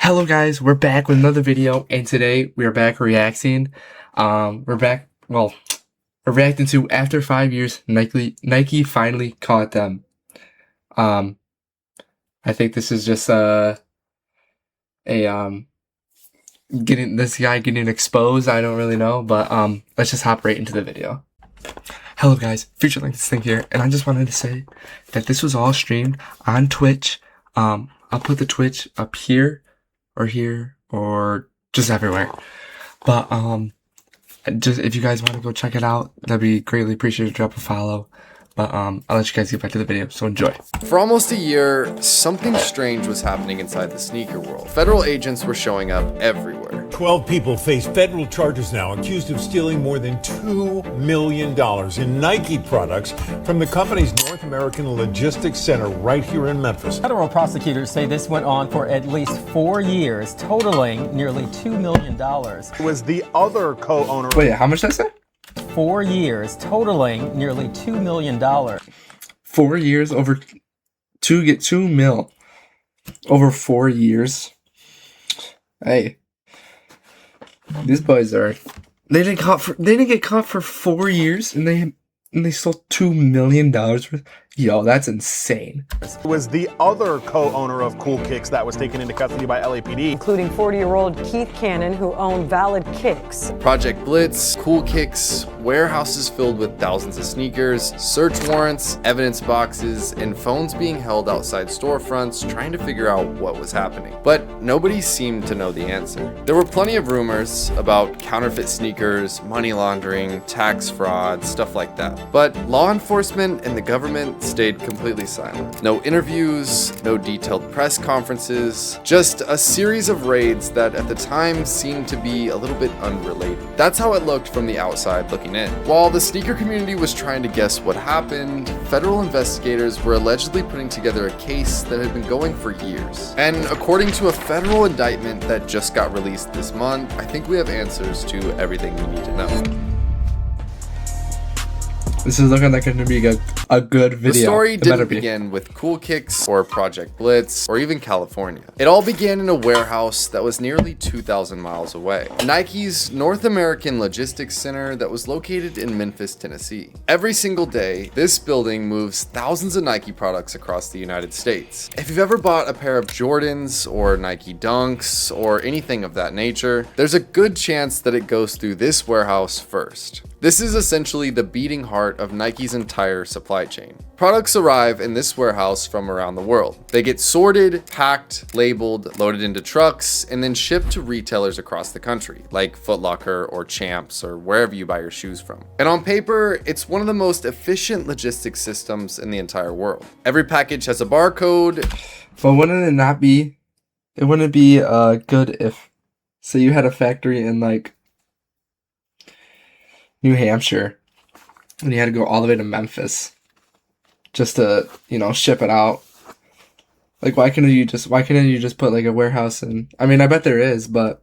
Hello guys, we're back with another video, and today we are back reacting. We're reacting to after 5 years, Nike finally caught them. I think this is just getting this guy getting exposed. I don't really know, but let's just hop right into the video. Hello guys, Future Link this thing here, and I just wanted to say that this was all streamed on Twitch. I'll put the Twitch up here or just everywhere. But just if you guys want to go check it out, that'd be greatly appreciated. Drop a follow. But I'll let you guys get back to the video, so enjoy. For almost a year, something strange was happening inside the sneaker world. Federal agents were showing up everywhere. 12 people face federal charges now, accused of stealing more than $2 million in Nike products from the company's North American Logistics Center right here in Memphis. Federal prosecutors say this went on for at least 4 years, totaling nearly $2 million. It was the other co-owner. Wait, how much did I say? 4 years, totaling nearly $2 million. 4 years over to get 2 mil over 4 years. Hey, these boys are. They didn't get caught for 4 years, and they stole $2 million worth. Yo, that's insane. It was the other co-owner of Cool Kicks that was taken into custody by LAPD. Including 40-year-old Keith Cannon, who owned Valid Kicks. Project Blitz, Cool Kicks, warehouses filled with thousands of sneakers, search warrants, evidence boxes, and phones being held outside storefronts trying to figure out what was happening. But nobody seemed to know the answer. There were plenty of rumors about counterfeit sneakers, money laundering, tax fraud, stuff like that. But law enforcement and the government stayed completely silent. No interviews, no detailed press conferences, just a series of raids that at the time seemed to be a little bit unrelated. That's how it looked from the outside looking in. While the sneaker community was trying to guess what happened, federal investigators were allegedly putting together a case that had been going for years. And according to a federal indictment that just got released this month, I think we have answers to everything we need to know. This is looking like it's going to be a good video. The story didn't begin with Cool Kicks or Project Blitz or even California. It all began in a warehouse that was nearly 2,000 miles away. Nike's North American Logistics Center that was located in Memphis, Tennessee. Every single day, this building moves thousands of Nike products across the United States. If you've ever bought a pair of Jordans or Nike Dunks or anything of that nature, there's a good chance that it goes through this warehouse first. This is essentially the beating heart of Nike's entire supply chain. Products arrive in this warehouse from around the world. They get sorted, packed, labeled, loaded into trucks, and then shipped to retailers across the country, like Foot Locker or Champs or wherever you buy your shoes from. And on paper, it's one of the most efficient logistics systems in the entire world. Every package has a barcode. But wouldn't it not be? It wouldn't be good if, say, you had a factory in like New Hampshire, and you had to go all the way to Memphis just to, ship it out. Like, why couldn't you just put like a warehouse in? I mean, I bet there is, but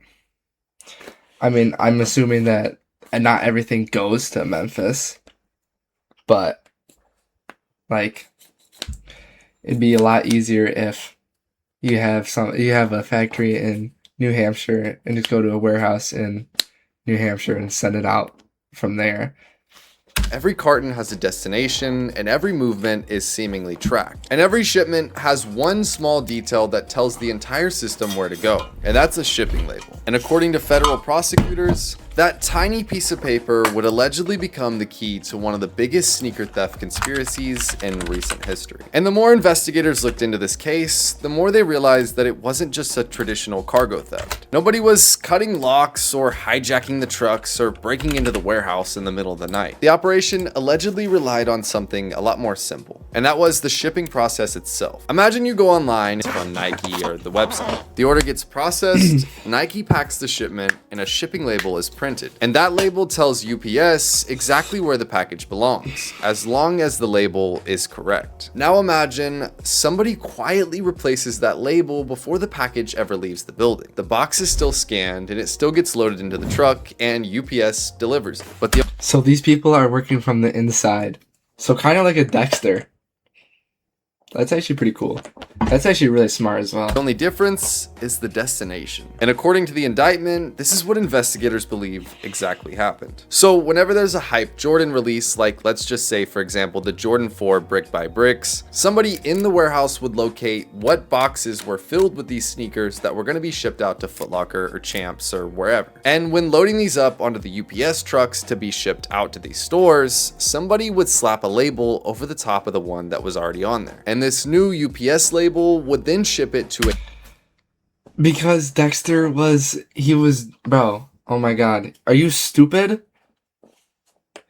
I mean, I'm assuming that not everything goes to Memphis, but like, it'd be a lot easier if you have a factory in New Hampshire and just go to a warehouse in New Hampshire and send it out from there. Every carton has a destination, and every movement is seemingly tracked. And every shipment has one small detail that tells the entire system where to go, and that's a shipping label. And according to federal prosecutors, that tiny piece of paper would allegedly become the key to one of the biggest sneaker theft conspiracies in recent history. And the more investigators looked into this case, the more they realized that it wasn't just a traditional cargo theft. Nobody was cutting locks or hijacking the trucks or breaking into the warehouse in the middle of the night. The operation allegedly relied on something a lot more simple, and that was the shipping process itself. Imagine you go online on Nike or the website. The order gets processed, Nike packs the shipment, and a shipping label is printed. And that label tells UPS exactly where the package belongs, as long as the label is correct. Now imagine somebody quietly replaces that label before the package ever leaves the building. The box is still scanned and it still gets loaded into the truck and UPS delivers it. But so these people are working from the inside. So kind of like a Dexter. That's actually pretty cool. That's actually really smart as well. The only difference is the destination. And according to the indictment, this is what investigators believe exactly happened. So whenever there's a hype Jordan release, like let's just say, for example, the Jordan 4 Brick by Bricks, somebody in the warehouse would locate what boxes were filled with these sneakers that were going to be shipped out to Foot Locker or Champs or wherever. And when loading these up onto the UPS trucks to be shipped out to these stores, somebody would slap a label over the top of the one that was already on there. And this new UPS label would then ship it to a Because Dexter bro, oh my god. Are you stupid?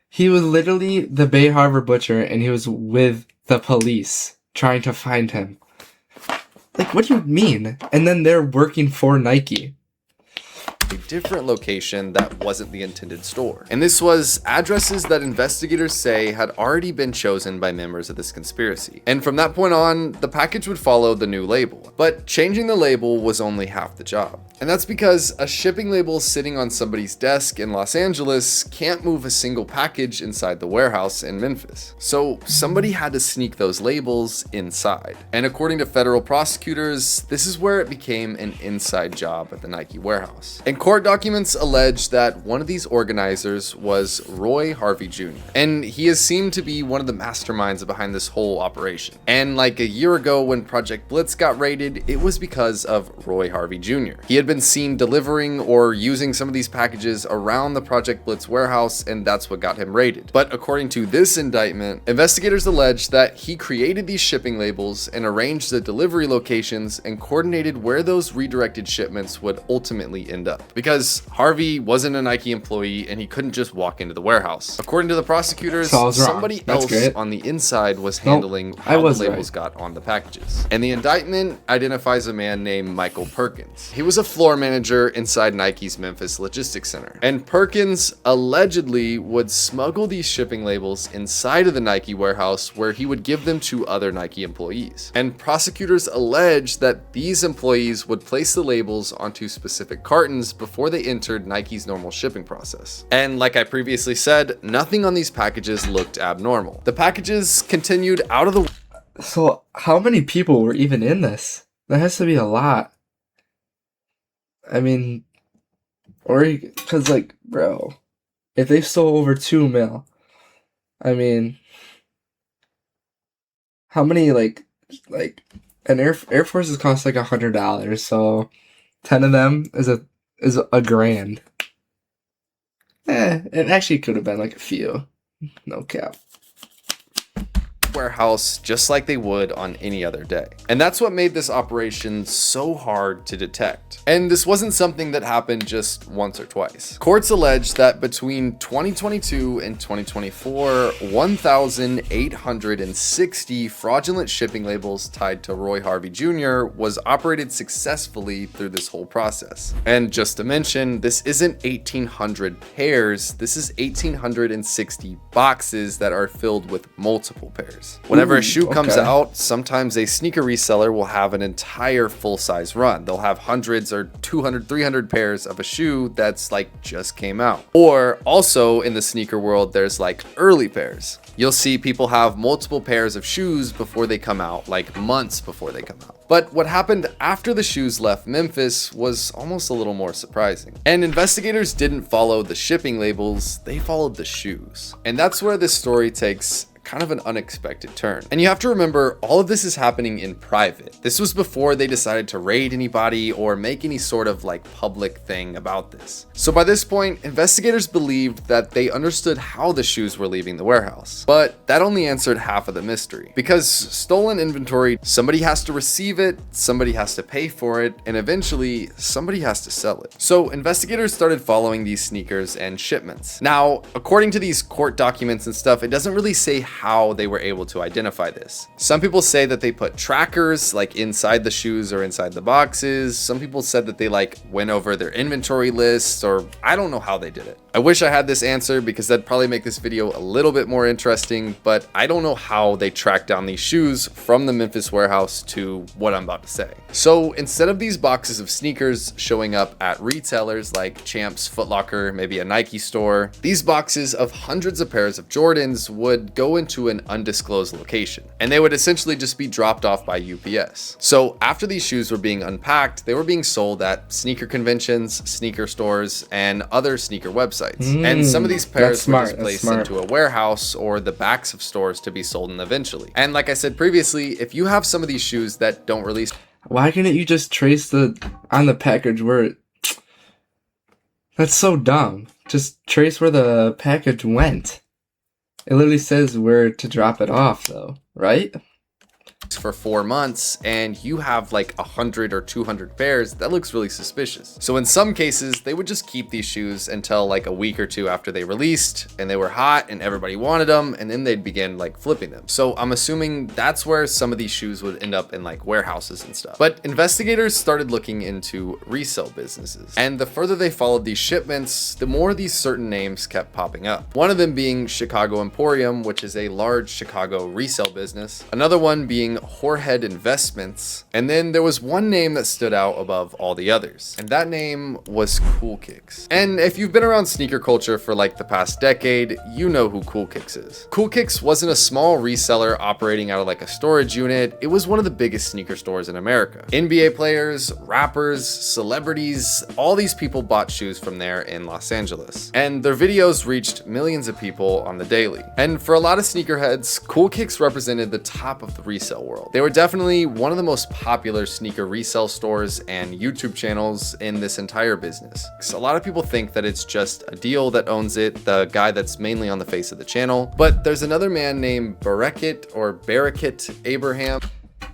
He was literally the Bay Harbor Butcher and he was with the police trying to find him. Like, what do you mean? And then they're working for Nike. a different location that wasn't the intended store. And this was addresses that investigators say had already been chosen by members of this conspiracy. And from that point on, the package would follow the new label. But changing the label was only half the job. And that's because a shipping label sitting on somebody's desk in Los Angeles can't move a single package inside the warehouse in Memphis. So somebody had to sneak those labels inside. And according to federal prosecutors, this is where it became an inside job at the Nike warehouse. And court documents allege that one of these organizers was Roy Harvey Jr. And he is seen to be one of the masterminds behind this whole operation. And like a year ago when Project Blitz got raided, it was because of Roy Harvey Jr. He had been seen delivering or using some of these packages around the Project Blitz warehouse, and that's what got him raided. But according to this indictment, investigators allege that he created these shipping labels and arranged the delivery locations and coordinated where those redirected shipments would ultimately end up. Because Harvey wasn't a Nike employee and he couldn't just walk into the warehouse. According to the prosecutors, So I was wrong. somebody That's else great. on the inside was handling I how the was labels right. got on the packages. And the indictment identifies a man named Michael Perkins. He was a floor manager inside Nike's Memphis Logistics Center. And Perkins allegedly would smuggle these shipping labels inside of the Nike warehouse where he would give them to other Nike employees. And prosecutors allege that these employees would place the labels onto specific cartons before they entered Nike's normal shipping process. And like I previously said, nothing on these packages looked abnormal. The packages continued out of the So how many people were even in this? That has to be a lot. I mean, or because like, bro, if they stole over 2 mil, I mean, how many like an Air Forces cost like $100, so 10 of them is a grand. It actually could have been like a few. No cap. warehouse just like they would on any other day. And that's what made this operation so hard to detect. And this wasn't something that happened just once or twice. Courts allege that between 2022 and 2024, 1,860 fraudulent shipping labels tied to Roy Harvey Jr. was operated successfully through this whole process. And just to mention, this isn't 1,800 pairs, this is 1,860 boxes that are filled with multiple pairs. Whenever a shoe comes okay. out, sometimes a sneaker reseller will have an entire full-size run. They'll have hundreds or 200, 300 pairs of a shoe that's like just came out. Or also in the sneaker world, there's like early pairs. You'll see people have multiple pairs of shoes before they come out, like months before they come out. But what happened after the shoes left Memphis was almost a little more surprising. And investigators didn't follow the shipping labels, they followed the shoes. And that's where this story takes kind of an unexpected turn. And you have to remember, all of this is happening in private. This was before they decided to raid anybody or make any sort of like public thing about this. So by this point, investigators believed that they understood how the shoes were leaving the warehouse. But that only answered half of the mystery. Because stolen inventory, somebody has to receive it, somebody has to pay for it, and eventually somebody has to sell it. So investigators started following these sneakers and shipments. Now, according to these court documents and stuff, it doesn't really say how they were able to identify this. Some people say that they put trackers like inside the shoes or inside the boxes. Some people said that they like went over their inventory lists, or I don't know how they did it. I wish I had this answer because that'd probably make this video a little bit more interesting, but I don't know how they tracked down these shoes from the Memphis warehouse to what I'm about to say. So instead of these boxes of sneakers showing up at retailers like Champs, Foot Locker, maybe a Nike store, these boxes of hundreds of pairs of Jordans would go into them to an undisclosed location, and they would essentially just be dropped off by UPS. So after these shoes were being unpacked, they were being sold at sneaker conventions, sneaker stores, and other sneaker websites. And some of these pairs were just placed into a warehouse or the backs of stores to be sold eventually. And like I said previously, if you have some of these shoes that don't release, why couldn't you just trace on the package where it... That's so dumb. Just trace where the package went. It literally says where to drop it off though, right? for 4 months and you have like 100 or 200 pairs, that looks really suspicious. So in some cases, they would just keep these shoes until like a week or two after they released and they were hot and everybody wanted them, and then they'd begin like flipping them. So I'm assuming that's where some of these shoes would end up in like warehouses and stuff. But investigators started looking into resale businesses, and the further they followed these shipments, the more these certain names kept popping up. One of them being Chicago Emporium, which is a large Chicago resale business. Another one being Whorehead Investments. And then there was one name that stood out above all the others, and that name was Cool Kicks. And if you've been around sneaker culture for like the past decade, you know who Cool Kicks is. Cool Kicks wasn't a small reseller operating out of like a storage unit. It was one of the biggest sneaker stores in America. NBA players, rappers, celebrities, all these people bought shoes from there in Los Angeles. And their videos reached millions of people on the daily. And for a lot of sneakerheads, Cool Kicks represented the top of the resale world. They were definitely one of the most popular sneaker resale stores and YouTube channels in this entire business. So a lot of people think that it's just a deal that owns it, the guy that's mainly on the face of the channel. But there's another man named Barakat Abraham.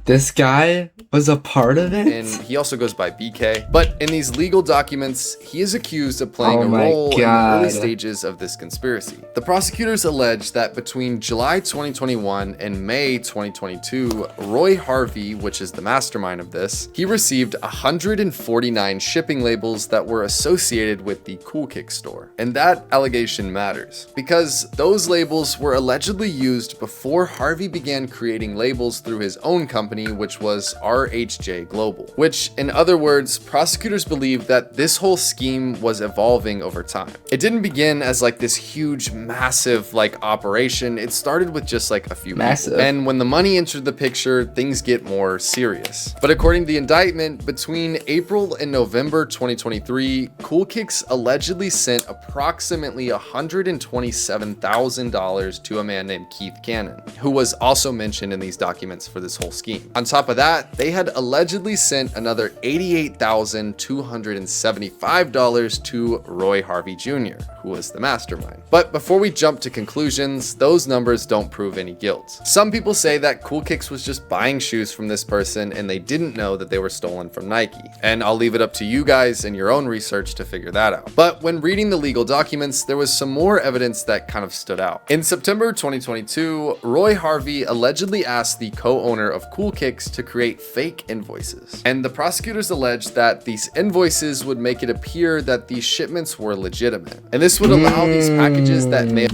This guy was a part of it? And he also goes by BK. But in these legal documents, he is accused of playing a role in the early stages of this conspiracy. The prosecutors allege that between July 2021 and May 2022, Roy Harvey, which is the mastermind of this, he received 149 shipping labels that were associated with the Cool Kick store. And that allegation matters because those labels were allegedly used before Harvey began creating labels through his own company, which was RHJ Global, which in other words, prosecutors believe that this whole scheme was evolving over time. It didn't begin as like this huge, massive like operation. It started with just like a few people. And when the money entered the picture, things get more serious. But according to the indictment, between April and November 2023, Cool Kicks allegedly sent approximately $127,000 to a man named Keith Cannon, who was also mentioned in these documents for this whole scheme. On top of that, they had allegedly sent another $88,275 to Roy Harvey Jr., who was the mastermind. But before we jump to conclusions, those numbers don't prove any guilt. Some people say that Cool Kicks was just buying shoes from this person and they didn't know that they were stolen from Nike. And I'll leave it up to you guys and your own research to figure that out. But when reading the legal documents, there was some more evidence that kind of stood out. In September 2022, Roy Harvey allegedly asked the co-owner of Cool Kicks to create fake invoices. And the prosecutors alleged that these invoices would make it appear that these shipments were legitimate. And this would allow these packages that may...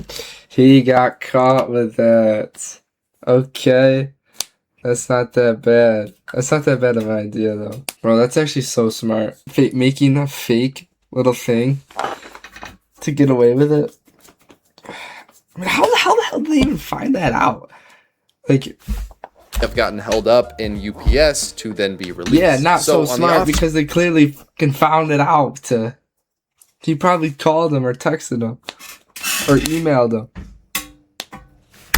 He got caught with that. Okay. That's not that bad. That's not that bad of an idea though. Bro, that's actually so smart. Making a fake little thing to get away with it. I mean, how the hell did they even find that out? Like... have gotten held up in UPS to then be released. Yeah, not so smart because they clearly found it out. He probably called them or texted them or emailed them.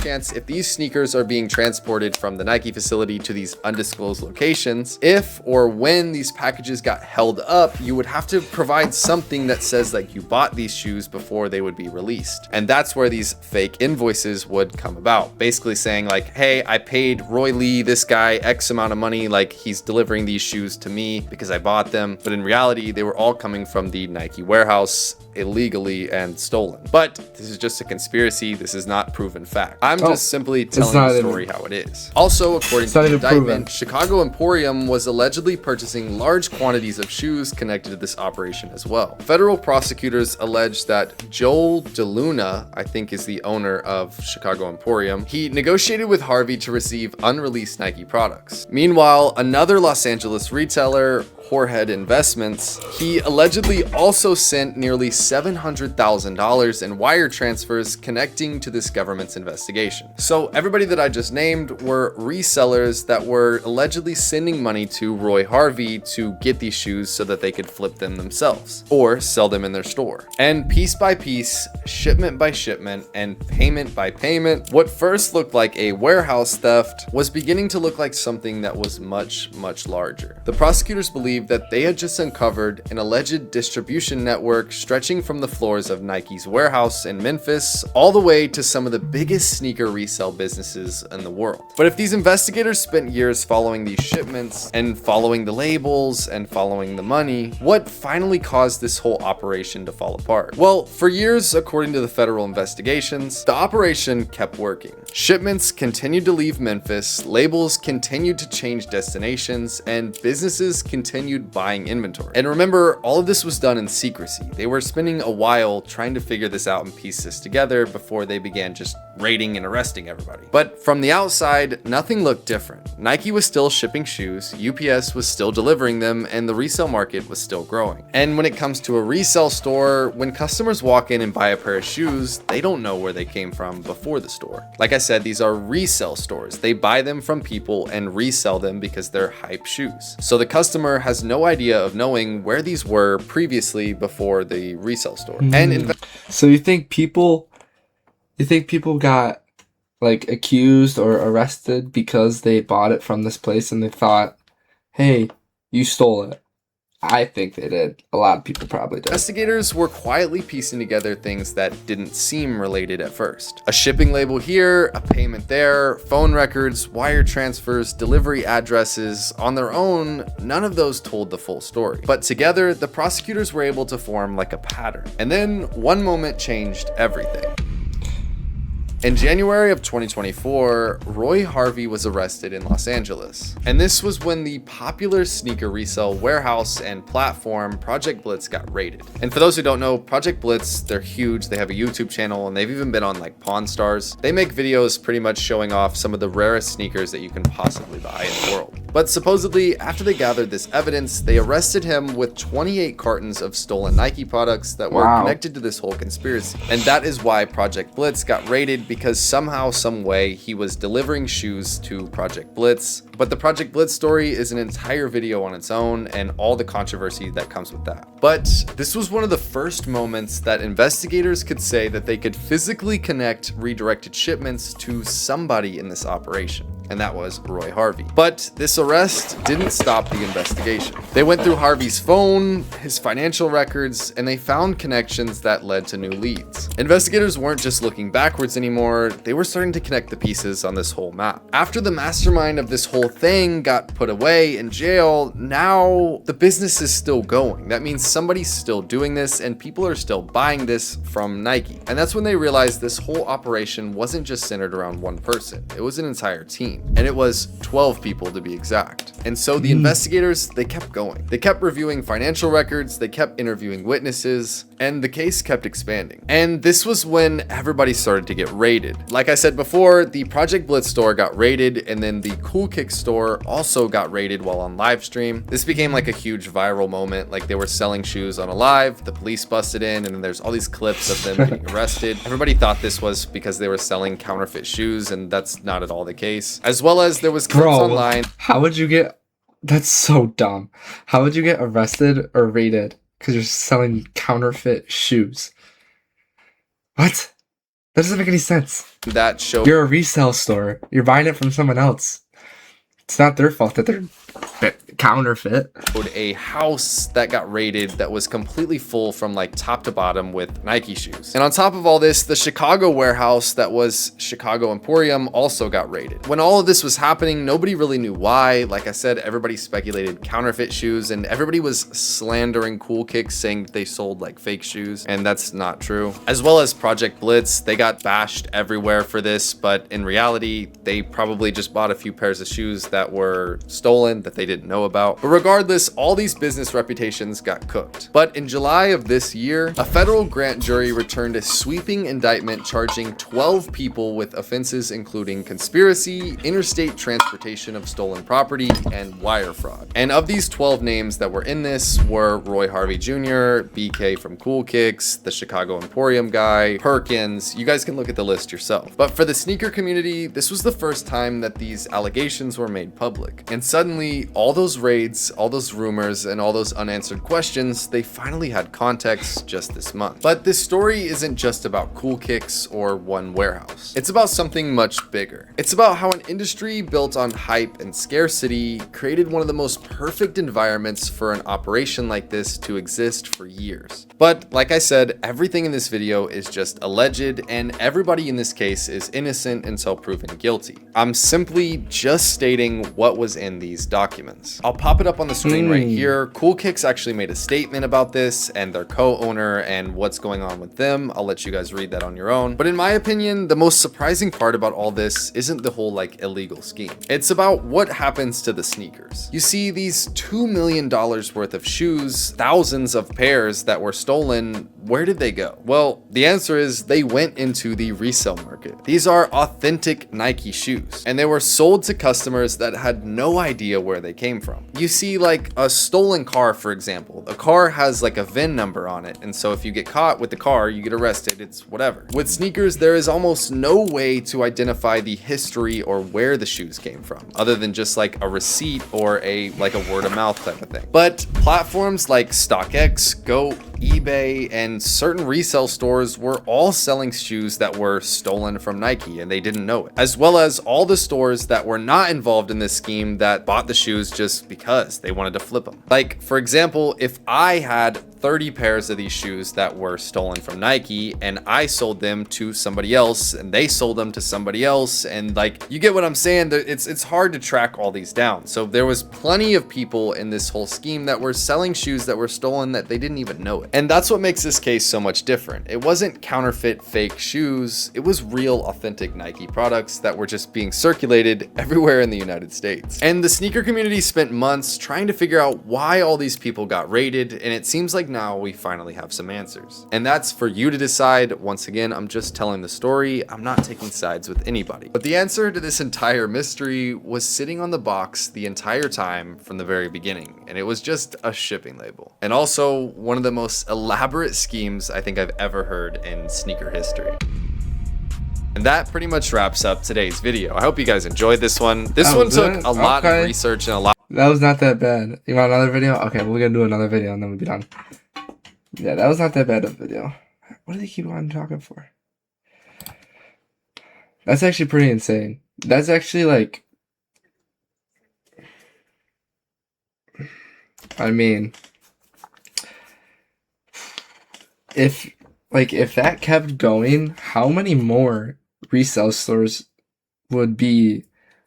Chance, if these sneakers are being transported from the Nike facility to these undisclosed locations, if or when these packages got held up, you would have to provide something that says like you bought these shoes before they would be released. And that's where these fake invoices would come about, basically saying like, hey, I paid Roy Lee, this guy, X amount of money, like he's delivering these shoes to me because I bought them. But in reality, they were all coming from the Nike warehouse illegally and stolen. But this is just a conspiracy. This is not proven fact. I'm just simply telling the story how it is. Also, according to the indictment, Chicago Emporium was allegedly purchasing large quantities of shoes connected to this operation as well. Federal prosecutors allege that Joel DeLuna, I think is the owner of Chicago Emporium, he negotiated with Harvey to receive unreleased Nike products. Meanwhile, another Los Angeles retailer, Poorhead Investments, he allegedly also sent nearly $700,000 in wire transfers connecting to this government's investigation. So everybody that I just named were resellers that were allegedly sending money to Roy Harvey to get these shoes so that they could flip them themselves or sell them in their store. And piece by piece, shipment by shipment, and payment by payment, what first looked like a warehouse theft was beginning to look like something that was much, much larger. The prosecutors believed that they had just uncovered an alleged distribution network stretching from the floors of Nike's warehouse in Memphis all the way to some of the biggest sneaker resale businesses in the world. But if these investigators spent years following these shipments and following the labels and following the money, what finally caused this whole operation to fall apart? Well, for years, according to the federal investigations, the operation kept working. Shipments continued to leave Memphis, labels continued to change destinations, and businesses continued buying inventory. And remember, all of this was done in secrecy. They were spending a while trying to figure this out and piece this together before they began just raiding and arresting everybody. But from the outside, nothing looked different. Nike was still shipping shoes, UPS was still delivering them, and the resale market was still growing. And when it comes to a resale store, when customers walk in and buy a pair of shoes, they don't know where they came from before the store. Like I said, these are resale stores. They buy them from people and resell them because they're hype shoes. So the customer has no idea of knowing where these were previously before the resale store. And So you think people got like accused or arrested because they bought it from this place and they thought, hey, you stole it? I think they did. A lot of people probably did. investigators were quietly piecing together things that didn't seem related at first. A shipping label here, a payment there, phone records, wire transfers, delivery addresses. On their own, none of those told the full story. But together, the prosecutors were able to form like a pattern. And then one moment changed everything. In January of 2024, Roy Harvey was arrested in Los Angeles. And this was when the popular sneaker resale warehouse and platform Project Blitz got raided. And for those who don't know, Project Blitz, they're huge. They have a YouTube channel and they've even been on like Pawn Stars. They make videos pretty much showing off some of the rarest sneakers that you can possibly buy in the world. But supposedly, after they gathered this evidence, they arrested him with 28 cartons of stolen Nike products that were connected to this whole conspiracy. And that is why Project Blitz got raided, because somehow, some way, he was delivering shoes to Project Blitz. But the Project Blitz story is an entire video on its own and all the controversy that comes with that. But this was one of the first moments that investigators could say that they could physically connect redirected shipments to somebody in this operation. And that was Roy Harvey. But this arrest didn't stop the investigation. They went through Harvey's phone, his financial records, and they found connections that led to new leads. Investigators weren't just looking backwards anymore, they were starting to connect the pieces on this whole map. After the mastermind of this whole thing got put away in jail, now the business is still going. That means somebody's still doing this and people are still buying this from Nike. And that's when they realized this whole operation wasn't just centered around one person, it was an entire team. And it was 12 people to be exact. And so the investigators, they kept going. They kept reviewing financial records, they kept interviewing witnesses, and the case kept expanding. And this was when everybody started to get raided. Like I said before, the Project Blitz store got raided, and then the Cool Kick store also got raided while on live stream. This became like a huge viral moment. Like they were selling shoes on a live, the police busted in, and then there's all these clips of them getting arrested. Everybody thought this was because they were selling counterfeit shoes, and that's not at all the case. As well as there was clips online. How would you get... That's so dumb. How would you get arrested or raided because you're selling counterfeit shoes? What? That doesn't make any sense. That show You're a resale store. You're buying it from someone else. It's not their fault that they're counterfeit. A house that got raided that was completely full from like top to bottom with Nike shoes. And on top of all this, the Chicago warehouse that was Chicago Emporium also got raided. When all of this was happening, nobody really knew why. Like I said, everybody speculated counterfeit shoes and everybody was slandering Cool Kicks, saying that they sold like fake shoes, and that's not true. As well as Project Blitz, they got bashed everywhere for this, but in reality, they probably just bought a few pairs of shoes that were stolen that they didn't know about. But regardless, all these business reputations got cooked. But in July of this year, a federal grand jury returned a sweeping indictment charging 12 people with offenses including conspiracy, interstate transportation of stolen property, and wire fraud. And of these 12 names that were in this were Roy Harvey Jr., BK from Cool Kicks, the Chicago Emporium guy, Perkins. You guys can look at the list yourself. But for the sneaker community, this was the first time that these allegations were made public. And suddenly, all those raids, all those rumors, and all those unanswered questions, they finally had context just this month. But this story isn't just about Cool Kicks or one warehouse. It's about something much bigger. It's about how an industry built on hype and scarcity created one of the most perfect environments for an operation like this to exist for years. But like I said, everything in this video is just alleged, and everybody in this case is innocent until proven guilty. I'm simply just stating what was in these documents. I'll pop it up on the screen right here. Cool Kicks actually made a statement about this and their co-owner and what's going on with them. I'll let you guys read that on your own. But in my opinion, the most surprising part about all this isn't the whole like illegal scheme. It's about what happens to the sneakers. You see, these $2 million worth of shoes, thousands of pairs that were stolen, where did they go? Well, the answer is they went into the resale market. These are authentic Nike shoes, and they were sold to customers that had no idea where they came from. You see, like a stolen car, for example, the car has like a VIN number on it, and so if you get caught with the car, you get arrested, it's whatever. With sneakers, there is almost no way to identify the history or where the shoes came from, other than just like a receipt or a word of mouth type of thing. But platforms like StockX, Go, eBay, and certain resale stores were all selling shoes that were stolen from Nike and they didn't know it, as well as all the stores that were not involved in this scheme that bought the shoes just because they wanted to flip them. Like, for example, if I had 30 pairs of these shoes that were stolen from Nike and I sold them to somebody else and they sold them to somebody else, and like, you get what I'm saying? It's hard to track all these down. So there was plenty of people in this whole scheme that were selling shoes that were stolen that they didn't even know it. And that's what makes this case so much different. It wasn't counterfeit fake shoes, it was real authentic Nike products that were just being circulated everywhere in the United States. And the sneaker community spent months trying to figure out why all these people got raided, and it seems like now we finally have some answers. And that's for you to decide. Once again, I'm just telling the story. I'm not taking sides with anybody. But the answer to this entire mystery was sitting on the box the entire time from the very beginning, and it was just a shipping label. And also one of the most elaborate schemes I think I've ever heard in sneaker history. And that pretty much wraps up today's video. I hope you guys enjoyed this one. This one took a lot of research and a lot. That was not that bad. You want another video? Okay, we're gonna do another video and then we'll be done. Yeah, that was not that bad of a video. What do they keep on talking for? That's actually pretty insane. That's actually like, I mean, if that kept going, how many more resale stores would be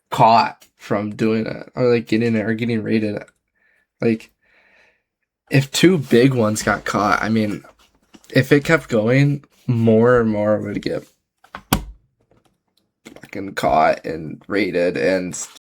caught from doing it, or like getting it, or getting raided? Like, if two big ones got caught, I mean, if it kept going, more and more would get fucking caught and raided, and